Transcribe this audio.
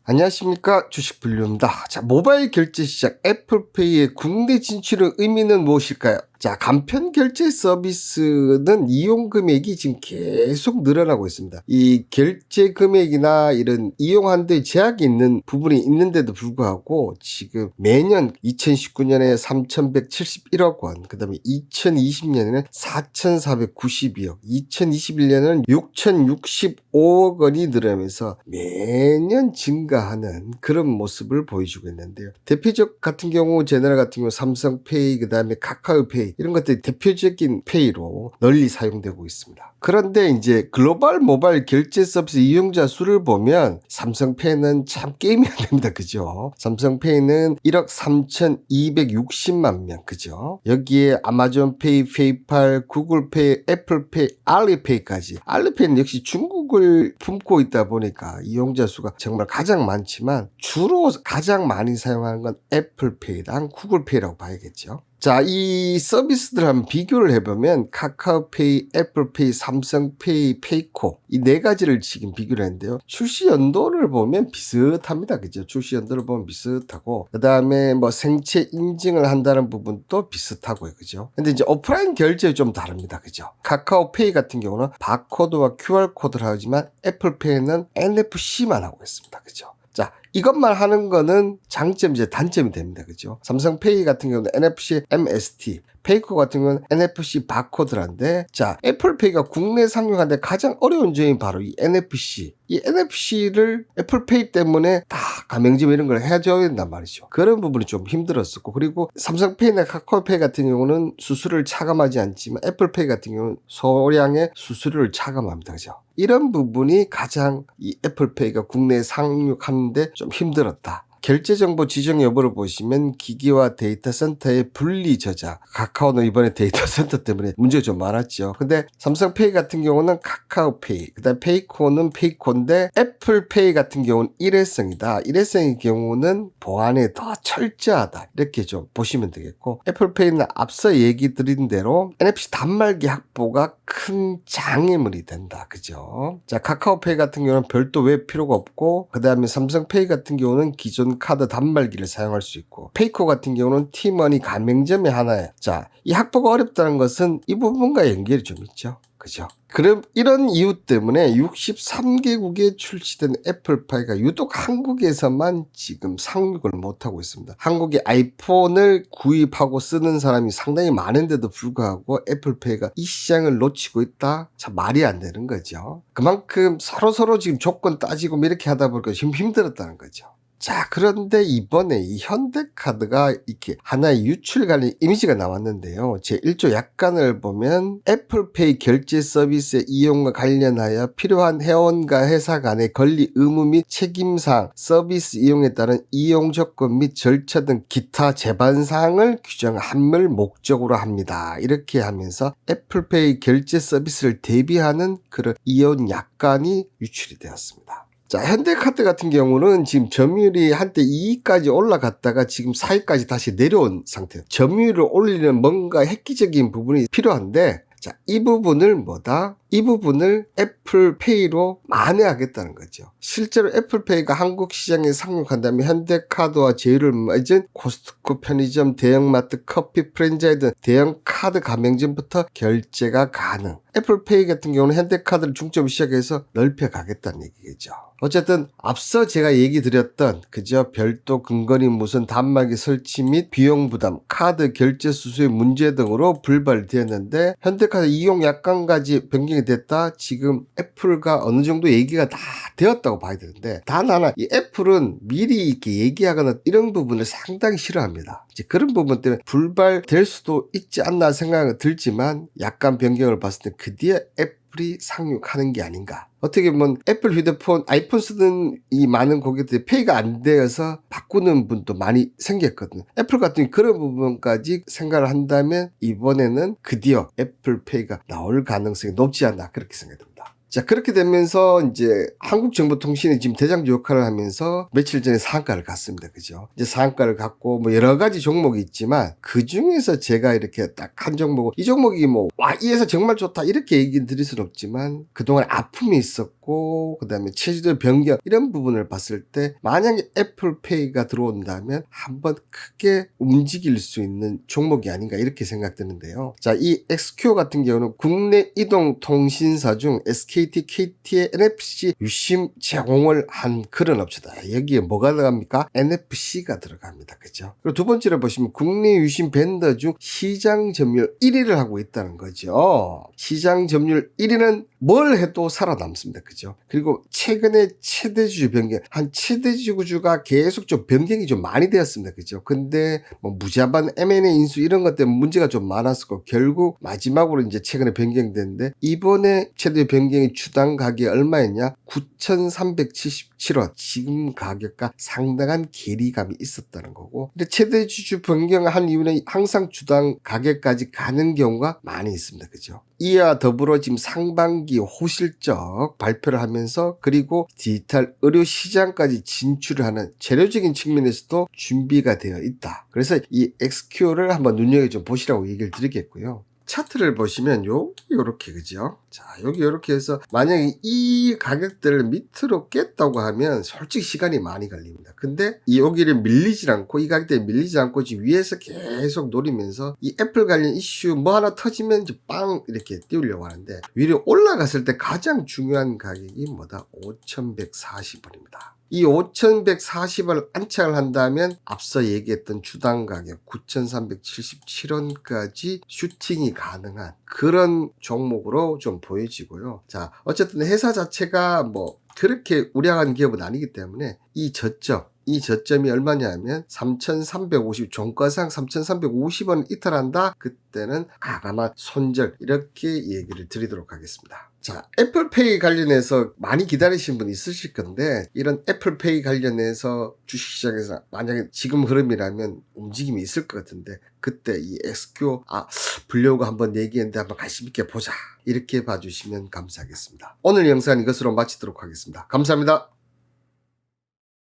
안녕하십니까, 주식불류입니다. 자, 모바일 결제 시장 애플페이의 국내 진출의 의미는 무엇일까요? 자, 간편 결제 서비스는 이용 금액이 지금 계속 늘어나고 있습니다. 이 결제 금액이나 이런 이용하는 데 제약이 있는 부분이 있는데도 불구하고 지금 매년 2019년에 3,171억 원, 그 다음에 2020년에는 4,492억, 2021년에는 6,065억 원이 늘어나면서 매년 증가하는 그런 모습을 보여주고 있는데요. 대표적 같은 경우 제너럴 같은 경우 삼성페이, 그 다음에 카카오페이 이런 것들이 대표적인 페이로 널리 사용되고 있습니다. 그런데 이제 글로벌 모바일 결제 서비스 이용자 수를 보면 삼성페이는 참 게임이 안 됩니다. 그죠? 삼성페이는 1억 3,260만 명. 그죠? 여기에 아마존페이, 페이팔, 구글페이, 애플페이, 알리페이까지. 알리페이는 역시 중국을 품고 있다 보니까 이용자 수가 정말 가장 많지만 주로 가장 많이 사용하는 건 애플페이랑 구글페이라고 봐야겠죠. 자, 이 서비스들 한번 비교를 해보면 카카오페이, 애플페이, 삼성페이, 페이코 이 네 가지를 지금 비교를 했는데요. 출시 연도를 보면 비슷합니다. 그죠? 출시 연도를 보면 비슷하고 그 다음에 뭐 생체 인증을 한다는 부분도 비슷하고요. 그죠? 근데 이제 오프라인 결제는 좀 다릅니다. 그죠? 카카오페이 같은 경우는 바코드와 QR코드를 하지만 애플페이는 NFC만 하고 있습니다. 그죠? 자, 이것만 하는 거는 장점이제 단점이 됩니다. 그죠? 삼성페이 같은 경우는 NFC, MST, 페이코 같은 경우는 NFC 바코드란데, 자, 애플페이가 국내 상용하는데 가장 어려운 점이 바로 이 NFC. 이 NFC를 애플페이 때문에 다 가맹점 이런 걸 해줘야 된단 말이죠. 그런 부분이 좀 힘들었었고, 그리고 삼성페이나 카카오페이 같은 경우는 수수료를 차감하지 않지만 애플페이 같은 경우는 소량의 수수료를 차감합니다. 그죠? 이런 부분이 가장 이 애플페이가 국내에 상륙하는데 좀 힘들었다. 결제 정보 지정 여부를 보시면 기기와 데이터 센터의 분리 저장. 카카오는 이번에 데이터 센터 때문에 문제가 좀 많았죠. 근데 삼성페이 같은 경우는 카카오페이, 그다음 페이코는 페이코인데 애플페이 같은 경우는 일회성이다. 일회성의 경우는 보안에 더 철저하다. 이렇게 좀 보시면 되겠고, 애플페이는 앞서 얘기 드린 대로 NFC 단말기 확보가 큰 장애물이 된다. 그죠? 자, 카카오페이 같은 경우는 별도 웹 필요가 없고, 그다음에 삼성페이 같은 경우는 기존 카드 단말기를 사용할 수 있고, 페이코 같은 경우는 티머니 가맹점의 하나예요. 자, 이 확보가 어렵다는 것은 이 부분과 연결이 좀 있죠. 그죠? 그럼 이런 이유 때문에 63개국에 출시된 애플페이가 유독 한국에서만 지금 상륙을 못하고 있습니다. 한국의 아이폰을 구입하고 쓰는 사람이 상당히 많은데도 불구하고 애플페이가 이 시장을 놓치고 있다? 참 말이 안 되는 거죠. 그만큼 서로 지금 조건 따지고 이렇게 하다 보니까 힘들었다는 거죠. 자, 그런데 이번에 이 현대카드가 이렇게 하나의 유출 관련 이미지가 나왔는데요. 제 1조 약관을 보면 애플페이 결제 서비스의 이용과 관련하여 필요한 회원과 회사 간의 권리 의무 및 책임사항, 서비스 이용에 따른 이용 조건 및 절차 등 기타 제반사항을 규정함을 목적으로 합니다. 이렇게 하면서 애플페이 결제 서비스를 대비하는 그런 이용 약관이 유출이 되었습니다. 자, 현대카드 같은 경우는 지금 점유율이 한때 2위까지 올라갔다가 지금 4위까지 다시 내려온 상태예요. 점유율을 올리는 뭔가 획기적인 부분이 필요한데, 자, 이 부분을 이 부분을 애플페이로 만회하겠다는 거죠. 실제로 애플페이가 한국 시장에 상륙한다면 현대카드와 제휴를 맺은 코스트코, 편의점, 대형마트, 커피 프랜차이즈 등 대형 카드 가맹점부터 결제가 가능. 애플페이 같은 경우는 현대카드를 중점으로 시작해서 넓혀가겠다는 얘기겠죠. 어쨌든 앞서 제가 얘기 드렸던 그저 별도 근거리 무슨 단말기 설치 및 비용 부담, 카드 결제 수수의 문제 등으로 불발되었는데 현대카드 이용 약관까지 변경이 됐다. 지금 애플과 어느 정도 얘기가 다 되었다고 봐야 되는데, 단 하나 이 애플은 미리 이렇게 얘기하거나 이런 부분을 상당히 싫어합니다. 이제 그런 부분 때문에 불발될 수도 있지 않나 생각은 들지만 약간 변경을 봤을 때 그 뒤에 애플이 상륙하는 게 아닌가. 어떻게 보면 애플 휴대폰, 아이폰 쓰는 이 많은 고객들이 페이가 안 되어서 바꾸는 분도 많이 생겼거든요. 애플 같은 경우 그런 부분까지 생각을 한다면 이번에는 드디어 애플페이가 나올 가능성이 높지 않나 그렇게 생각됩니다. 자, 그렇게 되면서 이제 한국정보통신이 지금 대장주 역할을 하면서 며칠 전에 상한가를 갔습니다. 그죠? 이제 상한가를 갔고 뭐 여러 가지 종목이 있지만 그 중에서 제가 이렇게 딱 한 종목, 이 종목이 이 회사 정말 좋다 이렇게 얘기 드릴 수는 없지만 그동안 아픔이 있었고 있고 그다음에 체제도 변경 이런 부분을 봤을 때 만약에 애플페이가 들어온다면 한번 크게 움직일 수 있는 종목이 아닌가 이렇게 생각되는데요. 자, 이 XQ 같은 경우는 국내 이동통신사 중 SKT, KT의 NFC 유심 제공을 한 그런 업체다. 여기에 뭐가 들어갑니까? NFC가 들어갑니다. 그죠? 그리고 두 번째로 보시면 국내 유심 벤더 중 시장 점유율 1위를 하고 있다는 거죠. 시장 점유율 1위는 뭘 해도 살아남습니다. 그죠? 그리고 최근에 최대주주 변경, 한 최대주주가 계속 좀 변경이 좀 많이 되었습니다. 그죠? 근데 뭐 무자반 M&A 인수 이런 것 때문에 문제가 좀 많았었고 결국 마지막으로 이제 최근에 변경됐는데 이번에 최대 변경의 주당 가격이 얼마였냐? 9,377원. 지금 가격과 상당한 괴리감이 있었다는 거고. 근데 최대주주 변경한 이유는 항상 주당 가격까지 가는 경우가 많이 있습니다. 그죠? 이와 더불어 지금 상반기 호실적 발표를 하면서 그리고 디지털 의료 시장까지 진출을 하는 재료적인 측면에서도 준비가 되어 있다. 그래서 이 XQ를 한번 눈여겨 좀 보시라고 얘기를 드리겠고요. 차트를 보시면 여기 이렇게 그죠? 자, 여기 이렇게 해서 만약에 이 가격대를 밑으로 깼다고 하면 솔직히 시간이 많이 걸립니다. 근데 여기를 밀리지 않고 이 가격대에 밀리지 않고 지금 위에서 계속 노리면서 이 애플 관련 이슈 뭐 하나 터지면 이제 빵 이렇게 띄우려고 하는데 위로 올라갔을 때 가장 중요한 가격이 뭐다? 5,140원입니다. 이 5,140원을 안착을 한다면 앞서 얘기했던 주당 가격 9,377원까지 슈팅이 가능한 그런 종목으로 좀 보여지고요. 자, 어쨌든 회사 자체가 뭐 그렇게 우량한 기업은 아니기 때문에 이 저점이 얼마냐면 3,350 종가상 3,350원 이탈한다. 그때는 과감한 손절 이렇게 얘기를 드리도록 하겠습니다. 자, 애플페이 관련해서 많이 기다리신 분 있으실 건데 이런 애플페이 관련해서 주식시장에서 만약에 지금 흐름이라면 움직임이 있을 것 같은데 그때 이 XQ 불려고 한번 얘기했는데 한번 관심 있게 보자 이렇게 봐주시면 감사하겠습니다. 오늘 영상은 이것으로 마치도록 하겠습니다. 감사합니다.